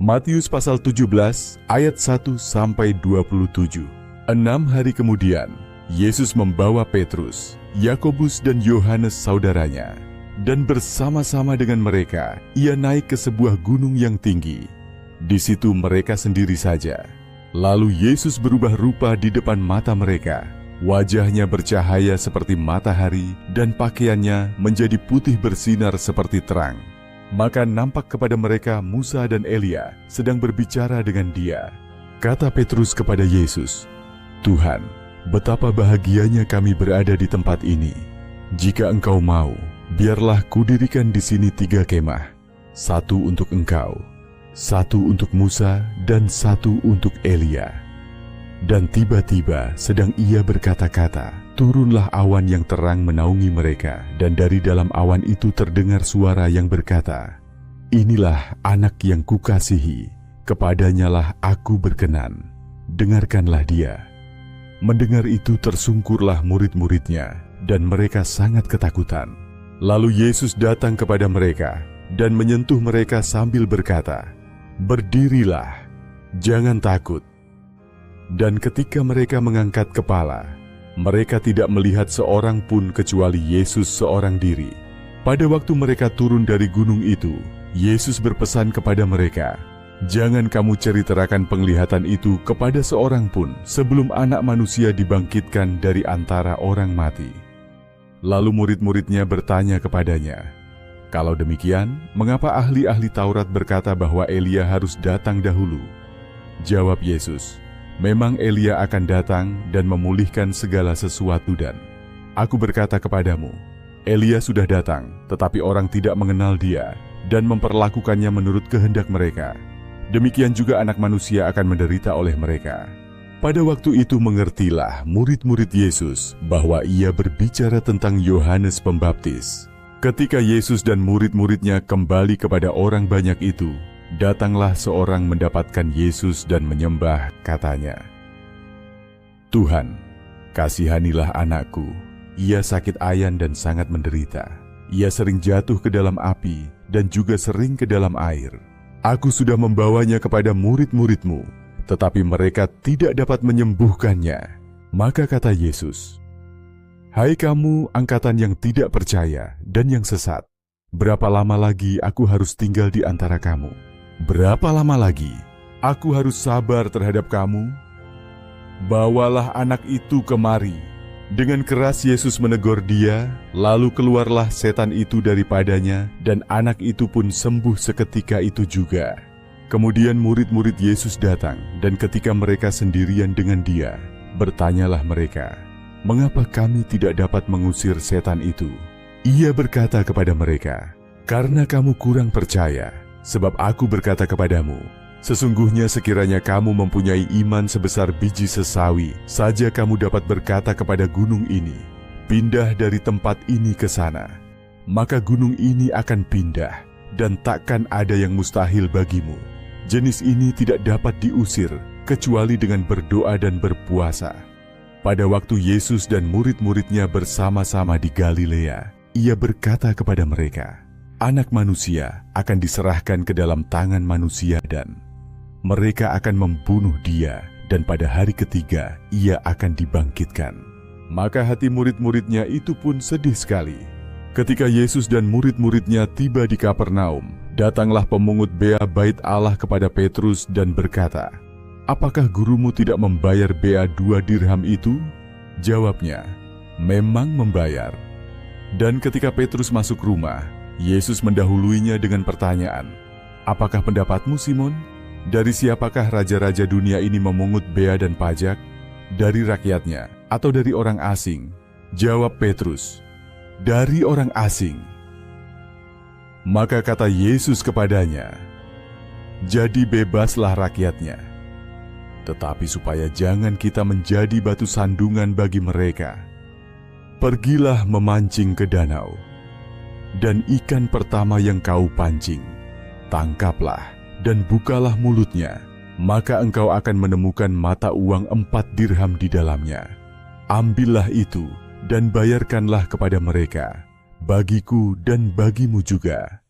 Matius pasal 17 ayat 1-27. 6 hari kemudian, Yesus membawa Petrus, Yakobus dan Yohanes saudaranya, dan bersama-sama dengan mereka, ia naik ke sebuah gunung yang tinggi. Di situ mereka sendiri saja. Lalu Yesus berubah rupa di depan mata mereka. Wajahnya bercahaya seperti matahari dan pakaiannya menjadi putih bersinar seperti terang. Maka nampak kepada mereka Musa dan Elia sedang berbicara dengan dia. Kata Petrus kepada Yesus, "Tuhan, betapa bahagianya kami berada di tempat ini. Jika Engkau mau, biarlah kudirikan di sini 3 kemah, 1 untuk Engkau, 1 untuk Musa, dan 1 untuk Elia." Dan tiba-tiba sedang ia berkata-kata, turunlah awan yang terang menaungi mereka, dan dari dalam awan itu terdengar suara yang berkata, "Inilah anak yang kukasihi, kepadanyalah aku berkenan, dengarkanlah dia." Mendengar itu tersungkurlah murid-muridnya, dan mereka sangat ketakutan. Lalu Yesus datang kepada mereka, dan menyentuh mereka sambil berkata, "Berdirilah, jangan takut." Dan ketika mereka mengangkat kepala, mereka tidak melihat seorang pun kecuali Yesus seorang diri. Pada waktu mereka turun dari gunung itu, Yesus berpesan kepada mereka, "Jangan kamu ceritakan penglihatan itu kepada seorang pun sebelum Anak Manusia dibangkitkan dari antara orang mati." Lalu murid-muridnya bertanya kepadanya, "Kalau demikian, mengapa ahli-ahli Taurat berkata bahwa Elia harus datang dahulu?" Jawab Yesus, "Memang Elia akan datang dan memulihkan segala sesuatu, dan aku berkata kepadamu, Elia sudah datang, tetapi orang tidak mengenal dia dan memperlakukannya menurut kehendak mereka. Demikian juga Anak Manusia akan menderita oleh mereka." Pada waktu itu mengertilah murid-murid Yesus bahwa ia berbicara tentang Yohanes Pembaptis. Ketika Yesus dan murid-muridnya kembali kepada orang banyak itu, datanglah seorang mendapatkan Yesus dan menyembah, katanya, "Tuhan, kasihanilah anakku. Ia sakit ayan dan sangat menderita. Ia sering jatuh ke dalam api dan juga sering ke dalam air. Aku sudah membawanya kepada murid-murid-Mu, tetapi mereka tidak dapat menyembuhkannya." Maka kata Yesus, "Hai kamu angkatan yang tidak percaya dan yang sesat, berapa lama lagi aku harus tinggal di antara kamu? Berapa lama lagi aku harus sabar terhadap kamu? Bawalah anak itu kemari." Dengan keras Yesus menegur dia, lalu keluarlah setan itu daripadanya, dan anak itu pun sembuh seketika itu juga. Kemudian murid-murid Yesus datang, dan ketika mereka sendirian dengan dia, bertanyalah mereka, "Mengapa kami tidak dapat mengusir setan itu?" Ia berkata kepada mereka, "Karena kamu kurang percaya. Sebab aku berkata kepadamu, sesungguhnya sekiranya kamu mempunyai iman sebesar biji sesawi, saja kamu dapat berkata kepada gunung ini, 'Pindah dari tempat ini ke sana,' maka gunung ini akan pindah, dan takkan ada yang mustahil bagimu. Jenis ini tidak dapat diusir, kecuali dengan berdoa dan berpuasa." Pada waktu Yesus dan murid-muridnya bersama-sama di Galilea, ia berkata kepada mereka, "Anak Manusia akan diserahkan ke dalam tangan manusia, dan mereka akan membunuh dia, dan pada hari ketiga ia akan dibangkitkan." Maka hati murid-muridnya itu pun sedih sekali. Ketika Yesus dan murid-muridnya tiba di Kapernaum, datanglah pemungut bea bait Allah kepada Petrus dan berkata, "Apakah gurumu tidak membayar bea 2 dirham itu?" Jawabnya, "Memang membayar." Dan ketika Petrus masuk rumah, Yesus mendahuluinya dengan pertanyaan, "Apakah pendapatmu, Simon? Dari siapakah raja-raja dunia ini memungut bea dan pajak? Dari rakyatnya atau dari orang asing?" Jawab Petrus, "Dari orang asing." Maka kata Yesus kepadanya, "Jadi bebaslah rakyatnya. Tetapi supaya jangan kita menjadi batu sandungan bagi mereka, pergilah memancing ke danau. Dan ikan pertama yang kau pancing, tangkaplah dan bukalah mulutnya, maka engkau akan menemukan mata uang 4 dirham di dalamnya. Ambillah itu dan bayarkanlah kepada mereka, bagiku dan bagimu juga."